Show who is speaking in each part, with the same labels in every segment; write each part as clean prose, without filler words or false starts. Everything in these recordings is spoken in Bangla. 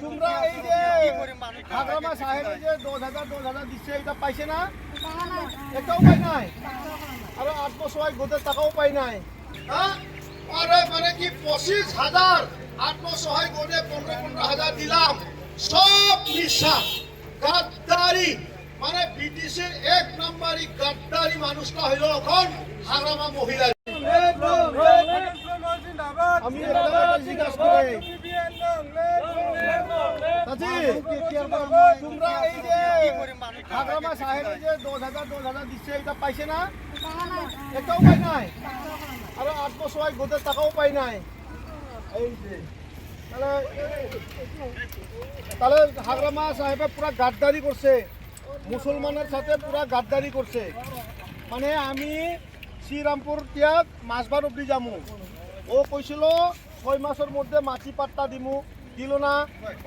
Speaker 1: তোমরা এই যে হাগ্রামা সাহেব যে 10,000 দিচ্ছে এটা পাইছে না? এটাও পাই নাই। আরো 8 বছর গোদের টাকাও পাই নাই। হ্যাঁ আরে মানে কি 25,000 8 বছর গোদে 15,000 দিলাম, সব মিশা গাদ্দারি। মানে ব্রিটিশের এক নম্বরই গাদ্দারি মানুষটা হইল এখন হাগ্রামা মহিলা। আমি জিজ্ঞাসা করে তোমরা এই যে হাগ্রামা সাহেব যে 10,000 দিচ্ছে এটা পাইছে না? এটাও পাই নাই। আরো 8 বছর গোদের টাকাও পাই নাই। এই যে তাহলে হাগ্রামা সাহেবে পুরা গাদ্দারি করছে, মুসলমানের সাথে পুরা গাদ্দারি করছে। মানে আমি শ্রীরামপুর ত্যাগ মাছবার অব্দি যামু, ও কইছিল 6 মাসের মধ্যে মাটি পাট্টা দিমু, দিল না।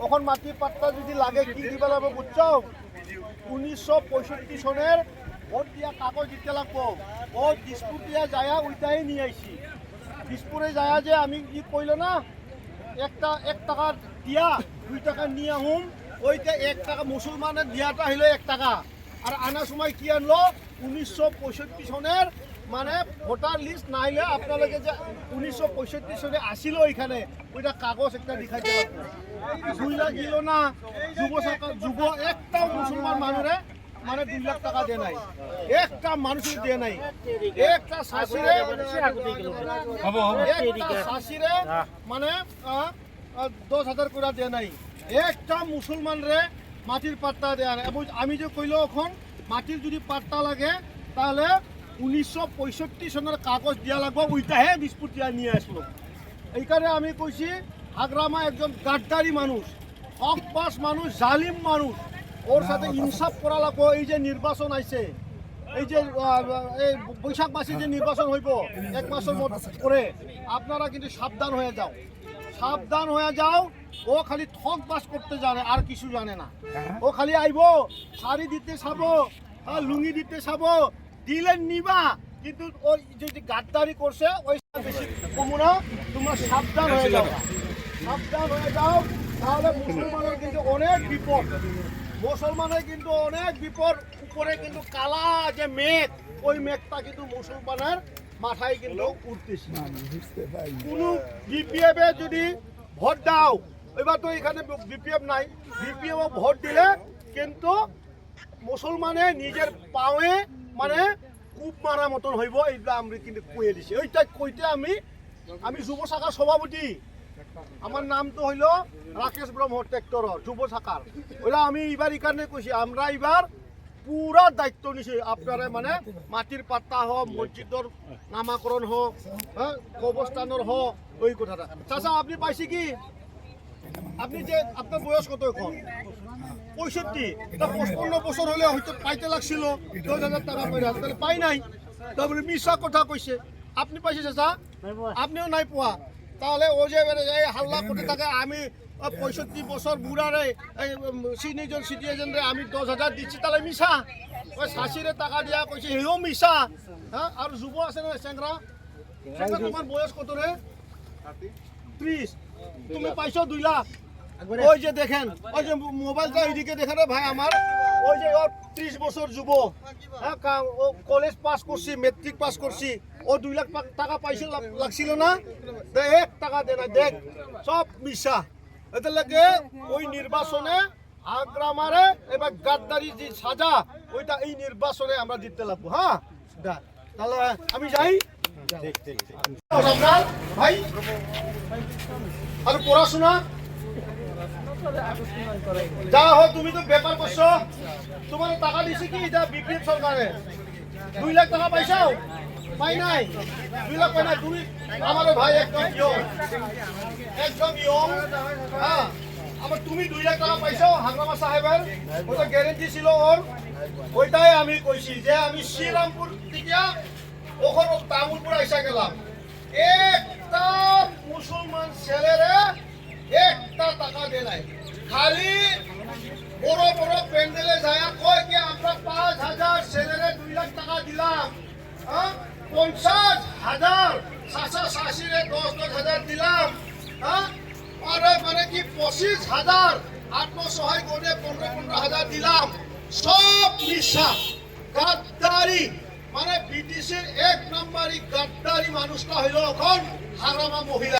Speaker 1: এখন মাটি পাট্টা যদি লাগে কি দিবা লাগবে বুঝছো? 1965 সনের ভোট দিয়া কাগজ দিতে লাগবো। ও দিসপুর দিয়া যায় ওইটাই নিয়ে আইছি। দিসপুরে যায় যে আমি কি কইল না 1 টাকা দিয়া 2 টাকা নিয়ে আহুম, ওইটা 1 টাকা মুসলমানের দিয়াটা হইলো 1 টাকা। আর আনার সময় কি আনলো 1965 সনের মানে ভোটার লিস্ট না হইলে আপনাদের যে 1965 সনে আসিল ওইখানে ওইটা কাগজ একটা দেখাইতে লাগবে। বুঝলা গেল না? যুব একটা মুসলমান মানুষে মানে 2 লাখ টাকা দেয় নাই, একটা মানুষের দেয় নাই, একটা শাশিরে মানে 10,000 করে দেয় নাই, একটা মুসলমানরে মাটির পাট্টা দেয় নাই। আমি যে কইল এখন মাটির যদি পাট্টা লাগে তাহলে 1965 সনের কাগজ দিয়া লাগবে, ওইটাহে দিসপুর দিয়া নিয়ে আসলো। এইখানে আমি কইছি হাগ্রামা একজন গাদ্দারি মানুষ, হকবাস মানুষ, জালিম মানুষ, ওর সাথে ইনসাফ করা লাগবো। এই যে নির্বাচন আইছে, এই যে বৈশাখ মাসে যে নির্বাচন হইব 1 মাসের পরে, আপনারা কিন্তু সাবধান হয়ে যাও, সাবধান হয়ে যাও। ও খালি ঠক বাস করতে জানে, আর কিছু জানে না। ও খালি আইব শাড়ি দিতে চাবো, লুঙ্গি দিতে চাবো, দিলে নিবা, কিন্তু ওই যদি গাদ্দারি করছে ওই বেশি কমু না। তোমরা সাবধান হয়ে যাও, সাবধান হয়ে যাও, তাহলে মুসলমানের কিন্তু অনেক বিপদ, মুসলমানের কিন্তু অনেক বিপদ। উপরে কিন্তু কালা যে মেঘ, ওই মেঘটা কিন্তু মুসলমানের মাথায় কিন্তু উঠতেছে। কোন বিপিএফ যদি ভোট দাও, এবার তো এখানে বিপিএফ নাই, বিপিএফ ভোট দিলে কিন্তু মুসলমানে নিজের পাওয়ে মানে কূপ মারা মতন হইব। এইটা আমি কিন্তু কয়ে দিছি। ওইটা কইতে আমি যুব শাখার সভাপতি, আমার নাম তো হইল রাকেশ ব্রহ্ম ট্রেক্টর যুব শাখার। ওইটা আমি এবার এই কারণে কইছি, আমরা এবার পুরা দায়িত্ব নিছি। আপনারা মানে মাটির পাট্টা হোক, মসজিদর নামাকরণ হোক, হ্যাঁ কবরস্থানের হোক, ওই কথাটা। চাচা আপনি পাইছি কি? আপনি যে আপনার বয়স কত এখন? 65। 55 বছর হলে হয়তো পাইতে লাগছিল 10,000 টাকা পাই, তাহলে পাই নাই। তারপরে মিশা কথা কইছে। আপনি পাইছে চাচা? আপনিও নাই পোয়া। তাহলে ও যে হাল্লা করতে থাকে আমি 65 বছর বুড়ারে সিনিয়র সিটিজেন রে আমি 10,000 দিচ্ছি, তাহলে মিশা। ওই শাশিরে টাকা দিয়া কইছে হেও মিশা। হ্যাঁ আর যুব আছে না চেংরা, তোমার বয়স কত রে? 30। তুমি পাইছো 2 লাখ। ওই যে দেখেন, ওই যে মোবাইলটা এইদিকে দেখেন ভাই আমার, ওই যে 30 বছর যুব, হ্যাঁ ও কলেজ পাস করছি, মেট্রিক পাস করছি, ও 2 লাখ টাকা পাইছে লাগছিল না? 1 টাকা দেয় না, দেখ সব মিশা। এতে লাগে ওই নির্বাচনে হাগ্রামারে এবার গাদ্দারি যে সাজা ওইটা এই নির্বাচনে আমরা দিতে লাগবো। হ্যাঁ তাহলে আমি যাই ভাই। আর পড়াশোনা যা হোক, তুমি তো ব্যাপার করছো, তোমার টাকা দিছে কি এটা বিপিএফ সরকারে? 2 লাখ টাকা পাইছাও? পাই নাই। 2 লাখ পাই নাই। তুমি আমার ভাই একদম ইয়ং। হ্যাঁ আবার তুমি 2 লাখ টাকা পাইছো হাগ্রামা সাহেবের, ওটা গ্যারেন্টি ছিল ওর। ওইটাই আমি কইছি যে আমি শ্রীরামপুর থেকে ওখানে তামুলপুর আইসা গেলাম, একটা মুসলমান ছেলেরে 1 টাকা দেয় নাই। খালি বড় বড় প্যান্ডেলে যায় কয় কি আমরা 5,000 ছেলেরে 2 লাখ টাকা দিলাম, 50,000 শাশা শাশিরে 10,000 দিলাম, হ্যাঁ আরে মানে কি 25,000 আত্মসহায়ক গোটে 15,000 দিলাম, সব মিশা গাদ্দারি। মানে ব্রিটিশের 1 নম্বরই গাদ্দারি মানুষটা হইল এখন হারামা মহিলা।